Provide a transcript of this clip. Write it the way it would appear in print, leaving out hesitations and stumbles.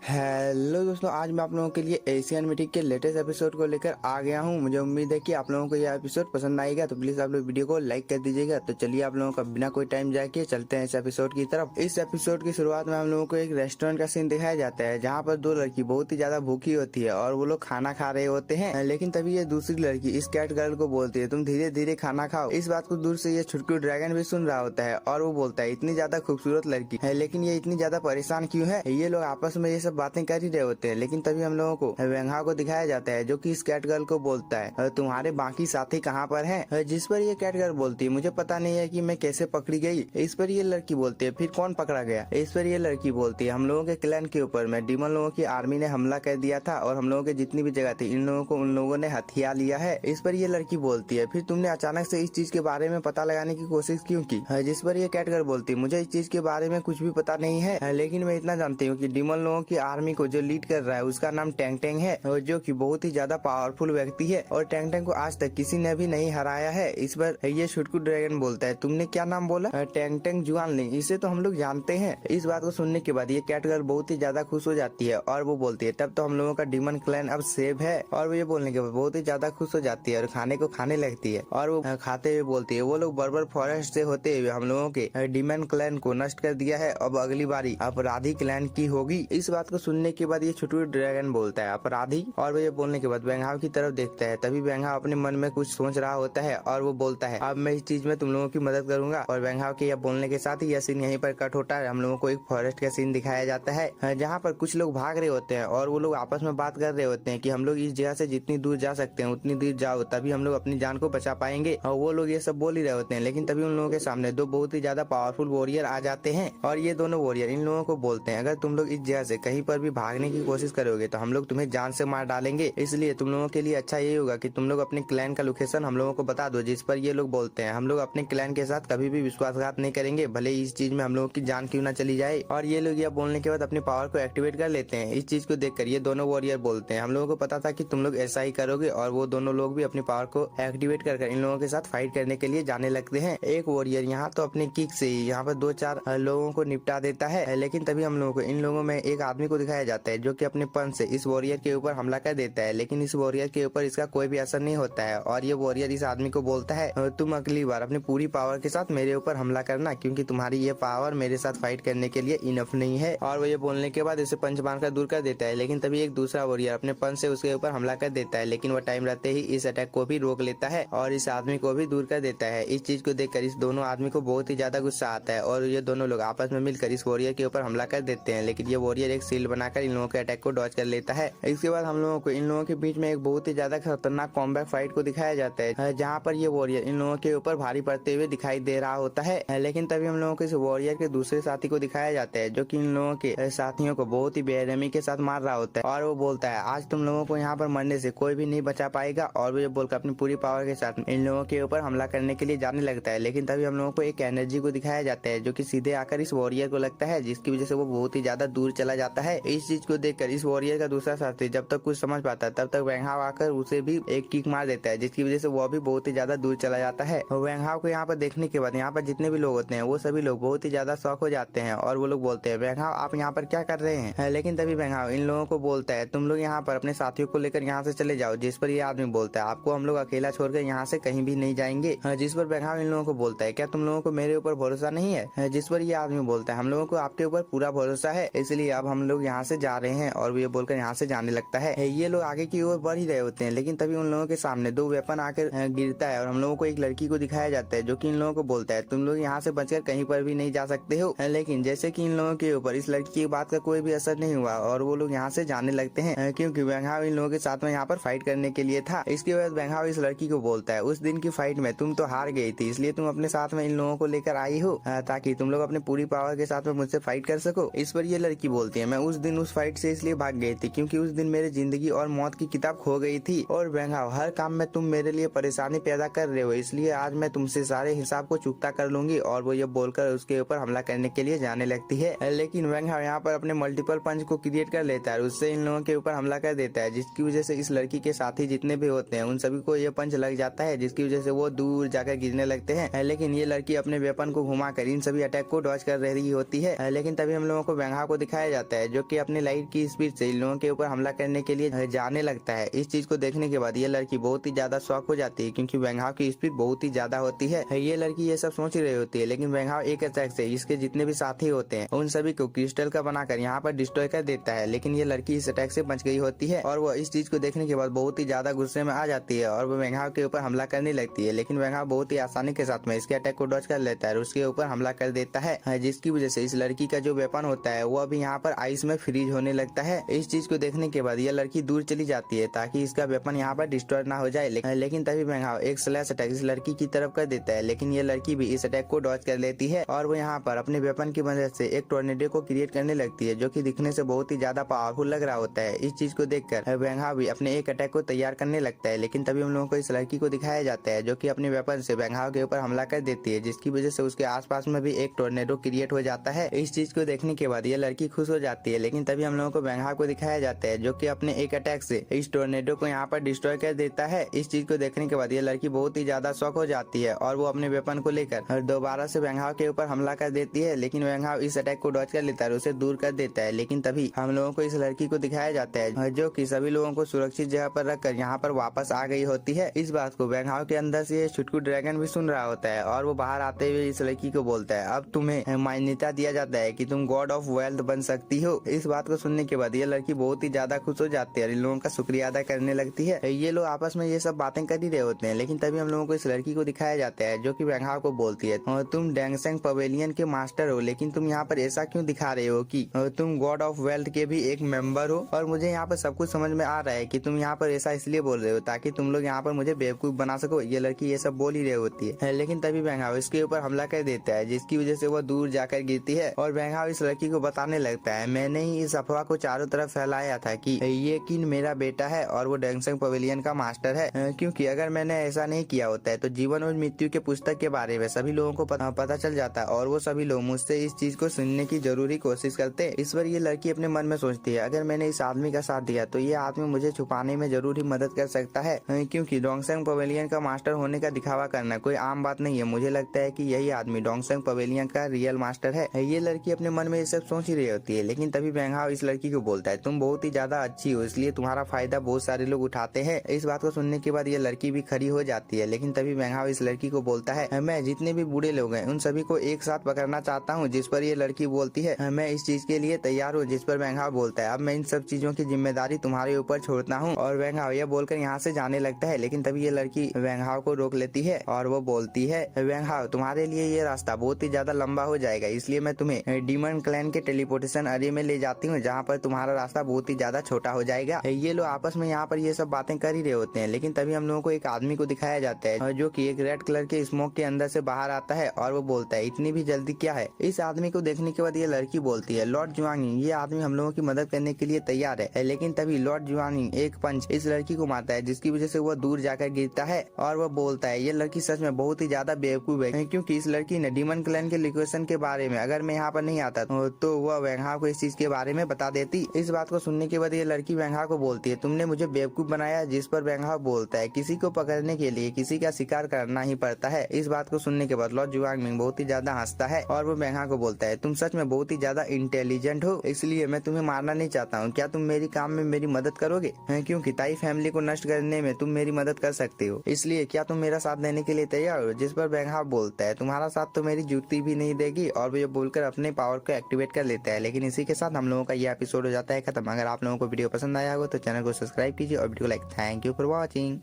Hello दोस्तों, आज मैं आप लोगों के लिए एशियन मिथिक के लेटेस्ट एपिसोड को लेकर आ गया हूं। मुझे उम्मीद है कि आप लोगों को यह एपिसोड पसंद आएगा, तो प्लीज आप लोग वीडियो को लाइक कर दीजिएगा। तो चलिए आप लोगों का बिना कोई टाइम जाए के चलते हैं इस एपिसोड की तरफ। इस एपिसोड की शुरुआत में हम लोगों को एक रेस्टोरेंट का सीन दिखाया जाता है, जहाँ पर दो लड़की बहुत ही ज्यादा भूखी होती है और वो लोग खाना खा रहे होते हैं। लेकिन तभी ये दूसरी लड़की इस कैट गर्ल को बोलती है, तुम धीरे धीरे खाना खाओ। इस बात को दूर से ये छुटकू ड्रैगन भी सुन रहा होता है और वो बोलता है, इतनी ज्यादा खूबसूरत लड़की है लेकिन ये इतनी ज्यादा परेशान क्यों है। ये लोग आपस में ये सब बातें कर ही रहे होते हैं, लेकिन तभी हम लोगों को वेंघा को दिखाया जाता है, जो कि इस कैट गर्ल को बोलता है, तुम्हारे बाकी साथी कहाँ पर हैं? जिस पर ये कैट गर्ल बोलती है, मुझे पता नहीं है कि मैं कैसे पकड़ी गई। इस पर ये लड़की बोलती है, फिर कौन पकड़ा गया? इस पर ये लड़की बोलती है, हम लोगों के क्लैन के ऊपर में डीमन लोगों की आर्मी ने हमला कर दिया था और हम लोगों के जितनी भी जगह थी इन लोगों को उन लोगों ने हथिया लिया है। इस पर ये लड़की बोलती है, फिर तुमने अचानक से इस चीज के बारे में पता लगाने की कोशिश क्यों की? जिस पर ये कैट गर्ल बोलती है, मुझे इस चीज के बारे में कुछ भी पता नहीं है, लेकिन मैं इतना जानती हूँ कि डीमन लोगों की आर्मी को जो लीड कर रहा है उसका नाम टैंग टैंग है, जो कि बहुत ही ज्यादा पावरफुल व्यक्ति है और टैंग टैंग को आज तक किसी ने भी नहीं हराया है। इस पर ये छुटकू ड्रैगन बोलता है, तुमने क्या नाम बोला? टैंग टैंग जुआन नहीं, इसे तो हम लोग जानते हैं। इस बात को सुनने के बाद ये कैट गर्ल बहुत ही ज्यादा खुश हो जाती है और वो बोलती है, तब तो हम लोगों का डीमन क्लैन अब सेव है। और वो ये बोलने के बाद बहुत ही ज्यादा खुश हो जाती है और खाने को खाने लगती है और वो खाते हुए बोलती है, वो लोग बर्बर फॉरेस्ट से होते हुए हम लोगों के डीमन क्लैन को नष्ट कर दिया है, अब अगली बारी अपराधी क्लैन की होगी। इस बात को सुनने के बाद ये छुटकू ड्रैगन बोलता है, अपराधी? और वो ये बोलने के बाद वेंघाव की तरफ देखता है। तभी वेंघाव अपने मन में कुछ सोच रहा होता है और वो बोलता है, अब मैं इस चीज में तुम लोगों की मदद करूंगा। और वेंघाव के यह बोलने के साथ ही यह सीन यहीं पर कट होता है। हम लोगों को एक फॉरेस्ट का सीन दिखाया जाता है, जहाँ पर कुछ लोग भाग रहे होते हैं और वो लोग आपस में बात कर रहे होते हैं कि हम लोग इस जगह से जितनी दूर जा सकते हैं उतनी दूर जाओ, तभी हम लोग अपनी जान को बचा पाएंगे। और वो लोग ये सब बोल ही रहे होते हैं, लेकिन तभी उन लोगों के सामने दो बहुत ही ज्यादा पावरफुल वॉरियर आ जाते हैं और ये दोनों वॉरियर इन लोगों को बोलते हैं, अगर तुम लोग इस जगह से कहीं पर भी भागने की कोशिश करोगे तो हम लोग तुम्हें जान से मार डालेंगे, इसलिए तुम लोगों के लिए अच्छा ये होगा कि तुम लोग अपने क्लैन का लोकेशन हम लोगों को बता दो। जिस पर ये लोग बोलते हैं, हम लोग अपने क्लैन के साथ कभी भी विश्वासघात नहीं करेंगे, भले इस चीज में हम लोगों की जान क्यों ना चली जाए। और ये लोग यह बोलने के बाद अपनी पावर को एक्टिवेट कर लेते हैं। इस चीज को देखकर ये दोनों वॉरियर बोलते हैं, हम लोगों को पता था कि तुम लोग ऐसा ही करोगे, और वो दोनों लोग भी अपनी पावर को एक्टिवेट कर इन लोगों के साथ फाइट करने के लिए जाने लगते हैं। एक वॉरियर यहाँ तो अपने किक से ही यहाँ पर 2-4 लोगों को निपटा देता है, लेकिन तभी हम लोगों को इन लोगों में एक आदमी को दिखाया जाता है, जो कि अपने पंच से इस वॉरियर के ऊपर हमला कर देता है, लेकिन इस वॉरियर के ऊपर इसका कोई भी असर नहीं होता है। और ये वॉरियर इस आदमी को बोलता है, तुम अगली बार अपनी पूरी पावर के साथ मेरे ऊपर हमला करना, क्योंकि तुम्हारी ये पावर मेरे साथ फाइट करने के लिए इनफ नहीं है। और वो ये बोलने के बाद इसे पंच मारकर दूर कर देता है, लेकिन तभी एक दूसरा वॉरियर अपने पंच से उसके ऊपर हमला कर देता है, लेकिन वो टाइम रहते ही इस अटैक को भी रोक लेता है और इस आदमी को भी दूर कर देता है। इस चीज को देखकर इस दोनों आदमी को बहुत ही ज्यादा गुस्सा आता है और ये दोनों लोग आपस में मिलकर इस वॉरियर के ऊपर हमला कर देते हैं, लेकिन ये वॉरियर एक सील बनाकर इन लोगों के अटैक को डॉज कर लेता है। इसके बाद हम लोगों को इन लोगों के बीच में एक बहुत ही ज्यादा खतरनाक कॉम्बैट फाइट को दिखाया जाता है, जहाँ पर ये वॉरियर इन लोगों के ऊपर भारी पड़ते हुए दिखाई दे रहा होता है। लेकिन तभी हम लोगों को इस वॉरियर के दूसरे साथी को दिखाया जाता है, जो कि इन लोगों के साथियों को बहुत ही बेरहमी के साथ मार रहा होता है और वो बोलता है, आज तुम लोगों को यहाँ पर मरने से कोई भी नहीं बचा पाएगा। और वो ये बोलकर अपनी पूरी पावर के साथ इन लोगों के ऊपर हमला करने के लिए जाने लगता है, लेकिन तभी हम लोगों को एक एनर्जी को दिखाया जाता है, जो कि सीधे आकर इस वॉरियर को लगता है, जिसकी वजह से वो बहुत ही ज्यादा दूर चला जाता है। इस चीज को देखकर इस वॉरियर का दूसरा साथी जब तक कुछ समझ पाता है तब तक वेंघाव आकर उसे भी एक किक मार देता है, जिसकी वजह से वो भी बहुत ही ज्यादा दूर चला जाता है। वेंघाव को यहाँ पर देखने के बाद यहाँ पर जितने भी लोग होते हैं वो सभी लोग बहुत ही ज्यादा शॉक हो जाते हैं और वो लोग बोलते हैं, वेंघाव आप यहाँ पर क्या कर रहे हैं? लेकिन तभी वेंघाव इन लोगों को बोलता है, तुम लोग यहाँ पर अपने साथियों को लेकर यहाँ से चले जाओ। जिस पर ये आदमी बोलता है, आपको हम लोग अकेला छोड़कर यहाँ से कहीं भी नहीं जाएंगे। जिस पर वेंघाव इन लोगों को बोलता है, क्या तुम लोगों को मेरे ऊपर भरोसा नहीं है? जिस पर ये आदमी बोलता है, हम लोगों को आपके ऊपर पूरा भरोसा है, इसलिए अब हम लोग यहाँ से जा रहे हैं। और वो ये बोलकर यहाँ से जाने लगता है। ये लोग आगे की ओर बढ़ ही रहे होते हैं, लेकिन तभी उन लोगों के सामने दो वेपन आकर गिरता है और हम लोगों को एक लड़की को दिखाया जाता है, जो कि इन लोगों को बोलता है, तुम लोग यहाँ से बचकर कहीं पर भी नहीं जा सकते हो। लेकिन जैसे कि इन लोगों के ऊपर इस लड़की की बात का कोई भी असर नहीं हुआ और वो लोग यहाँ से जाने लगते हैं, क्योंकि वेंघाव इन लोगों के साथ में यहाँ पर फाइट करने के लिए था। इसके बाद वेंघाव इस लड़की को बोलता है, उस दिन की फाइट में तुम तो हार गई थी, इसलिए तुम अपने साथ में इन लोगों को लेकर आई हो ताकि तुम लोग अपनी पूरी पावर के साथ में मुझसे फाइट कर सको। इस पर ये लड़की बोलती है, मैं उस दिन उस फाइट से इसलिए भाग गई थी क्योंकि उस दिन मेरी जिंदगी और मौत की किताब खो गई थी, और वेंघाव हर काम में तुम मेरे लिए परेशानी पैदा कर रहे हो, इसलिए आज मैं तुमसे सारे हिसाब को चुकता कर लूंगी। और वो ये बोलकर उसके ऊपर हमला करने के लिए जाने लगती है, लेकिन वेंघाव यहाँ पर अपने मल्टीपल पंच को क्रिएट कर लेता है, उससे इन लोगों के ऊपर हमला कर देता है, जिसकी वजह से इस लड़की के साथी जितने भी होते हैं उन सभी को ये पंच लग जाता है, जिसकी वजह से वो दूर जाकर गिरने लगते हैं। लेकिन ये लड़की अपने वेपन को घुमाकर इन सभी अटैक को डॉज कर रही होती है। लेकिन तभी हम लोगों को वेंघाव को दिखाया जाता है, जो कि अपनी लाइट की स्पीड से इन लोगों के ऊपर हमला करने के लिए जाने लगता है। इस चीज को देखने के बाद ये लड़की बहुत ही ज्यादा शॉक हो जाती है, क्योंकि वेंगहाव की स्पीड बहुत ही ज्यादा होती है। ये लड़की ये सब सोच ही रही होती है, लेकिन वेंगहाव एक अटैक से इसके जितने भी साथी होते हैं उन सभी को क्रिस्टल का बनाकर यहाँ पर डिस्ट्रॉय कर देता है। लेकिन ये लड़की इस अटैक से बच गई होती है और वो इस चीज को देखने के बाद बहुत ही ज्यादा गुस्से में आ जाती है और वो वेंगहाव के ऊपर हमला करने लगती है। लेकिन वेंगहाव बहुत ही आसानी के साथ में इसके अटैक को डॉज कर लेता है और उसके ऊपर हमला कर देता है, जिसकी वजह से इस लड़की का जो वेपन होता है वो अभी यहाँ पर आइस में फ्रीज होने लगता है। इस चीज को देखने के बाद यह लड़की दूर चली जाती है ताकि इसका वेपन यहाँ पर डिस्ट्रॉय ना हो जाए। लेकिन तभी वेंगहाव एक स्लैश अटैक इस लड़की की तरफ कर देता है, लेकिन ये लड़की भी इस अटैक को डॉज कर लेती है और वो यहाँ पर अपने वेपन की मदद से एक टोर्नेडो को क्रिएट करने लगती है, जो कि दिखने से बहुत ही ज्यादा पावरफुल लग रहा होता है। इस चीज को देखकर वेंगहाव भी अपने एक अटैक को तैयार करने लगता है, लेकिन तभी हम लोगों को इस लड़की को दिखाया जाता है जो कि अपने वेपन से वेंगहाव के ऊपर हमला कर देती है, जिसकी वजह से उसके आसपास में भी एक टोर्नेडो क्रिएट हो जाता है। इस चीज को देखने के बाद ये लड़की खुश हो जाती है, लेकिन तभी हम लोगों को वेंगहाव को दिखाया जाता है जो कि अपने एक अटैक से इस टोर्नेडो को यहाँ पर डिस्ट्रॉय कर देता है। इस चीज को देखने के बाद ये लड़की बहुत ही ज्यादा शॉक हो जाती है और वो अपने वेपन को लेकर दोबारा से वेंगहाव के ऊपर हमला कर देती है, लेकिन वेंगहाव इस अटैक को डॉज कर लेता है और उसे दूर कर देता है। लेकिन तभी हम लोगों को इस लड़की को दिखाया जाता है जो कि सभी लोगों को सुरक्षित जगह पर रखकर यहाँ पर वापस आ गई होती है। इस बात को वेंगहाव के अंदर से छुटकू ड्रैगन भी सुन रहा होता है और वो बाहर आते हुए इस लड़की को बोलता है, अब तुम्हें मान्यता दिया जाता है कि तुम गॉड ऑफ वेल्थ बन सकती हो। इस बात को सुनने के बाद ये लड़की बहुत ही ज्यादा खुश हो जाती है और इन लोगों का शुक्रिया अदा करने लगती है। ये लोग आपस में ये सब बातें कर ही रहे होते हैं, लेकिन तभी हम लोगों को इस लड़की को दिखाया जाता है जो कि वेंगहाव को बोलती है, तुम डैंगसेंग पवेलियन के मास्टर हो, लेकिन तुम यहाँ पर ऐसा क्यों दिखा रहे हो कि तुम गॉड ऑफ वेल्थ के भी एक मेंबर हो। और मुझे यहाँ पर सब कुछ समझ में आ रहा है कि तुम यहाँ पर ऐसा इसलिए बोल रहे हो ताकि तुम लोग यहाँ पर मुझे बेवकूफ बना सको। ये लड़की ये सब बोल ही रही होती है, लेकिन तभी वेंगहाव इसके ऊपर हमला कर देता है, जिसकी वजह से वो दूर जाकर गिरती है और वेंगहाव इस लड़की को बताने लगता है, मैंने ही इस अफवाह को चारों तरफ फैलाया था कि ये किन मेरा बेटा है और वो डैंगसेंग पवेलियन का मास्टर है, क्योंकि अगर मैंने ऐसा नहीं किया होता है तो जीवन और मृत्यु के पुस्तक के बारे में सभी लोगों को पता चल जाता है और वो सभी लोग मुझसे इस चीज को सुनने की जरूरी कोशिश करते। इस पर ये लड़की अपने मन में सोचती है, अगर मैंने इस आदमी का साथ दिया तो ये आदमी मुझे छुपाने में जरूर ही मदद कर सकता है, क्योंकि डैंगसेंग पवेलियन का मास्टर होने का दिखावा करना कोई आम बात नहीं है। मुझे लगता है कि यही आदमी डैंगसेंग पवेलियन का रियल मास्टर है। ये लड़की अपने मन में ये सब सोच ही रही होती है, लेकिन तभी वेंगहाव इस लड़की को बोलता है, तुम बहुत ही ज्यादा अच्छी हो, इसलिए तुम्हारा फायदा बहुत सारे लोग उठाते हैं। इस बात को सुनने के बाद ये लड़की भी खड़ी हो जाती है, लेकिन तभी वेंगहाव इस लड़की को बोलता है, मैं जितने भी बूढ़े लोग हैं उन सभी को एक साथ पकड़ना चाहता हूँ। जिस पर ये लड़की बोलती है, मैं इस चीज के लिए तैयार हूँ। जिस पर वेंगहाव बोलता है, अब मैं इन सब चीजों की जिम्मेदारी तुम्हारे ऊपर छोड़ता हूँ। और वेंगहाव यह बोलकर यहाँ से जाने लगता है, लेकिन तभी ये लड़की वेंगहाव को रोक लेती है और वो बोलती है, वेंगहाव तुम्हारे लिए ये रास्ता बहुत ही ज्यादा लंबा हो जाएगा, इसलिए मैं तुम्हें डीमन क्लैन के टेलीपोर्टेशन एरिया में ले जाती हूँ, जहाँ पर तुम्हारा रास्ता बहुत ही ज्यादा छोटा हो जाएगा। ये लोग आपस में यहाँ पर ये सब बातें कर ही रहे होते हैं, लेकिन तभी हम लोगों को एक आदमी को दिखाया जाता है जो कि एक रेड कलर के स्मोक के अंदर से बाहर आता है और वो बोलता है, इतनी भी जल्दी क्या है। इस आदमी को देखने के बाद ये लड़की बोलती है, लॉर्ड जुआंगी ये आदमी हम लोगों की मदद करने के लिए तैयार है। लेकिन तभी लॉर्ड जुआंगी एक पंच इस लड़की को मारता है, जिसकी वजह से वो दूर जाकर गिरता है और वो बोलता है, ये लड़की सच में बहुत ही ज्यादा बेवकूफ है, क्योंकि इस लड़की ने डीमन क्लैन के लोकेशन के बारे में अगर मैं यहाँ पर नहीं आता तो वह वेंगहाव को इस चीज के बारे में बता देती। इस बात को सुनने के बाद ये लड़की वेंगहाव को बोलती है, तुमने मुझे बेवकूफ बनाया। जिस पर वेंगहाव बोलता है, किसी को पकड़ने के लिए किसी का शिकार करना ही पड़ता है। इस बात को सुनने के बाद लॉर्ड जुआंगमिंग बहुत ही ज्यादा हंसता है और वो वेंगहाव को बोलता है, तुम सच में बहुत ही ज्यादा इंटेलिजेंट हो, इसलिए मैं तुम्हें मारना नहीं चाहता हूँ। क्या तुम मेरी काम में मेरी मदद करोगे, क्योंकि ताई फैमिली को नष्ट करने में तुम मेरी मदद कर सकते हो, इसलिए क्या तुम मेरा साथ देने के लिए तैयार हो। जिस पर वेंगहाव बोलता है, तुम्हारा साथ तो मेरी जूती भी नहीं देगी, और वो ये बोलकर अपने पावर को एक्टिवेट कर लेता है। लेकिन इसी के साथ हम लोगों का ये एपिसोड हो जाता है खत्म। अगर आप लोगों को वीडियो पसंद आया हो तो चैनल को सब्सक्राइब कीजिए और वीडियो को like. Thank you for watching.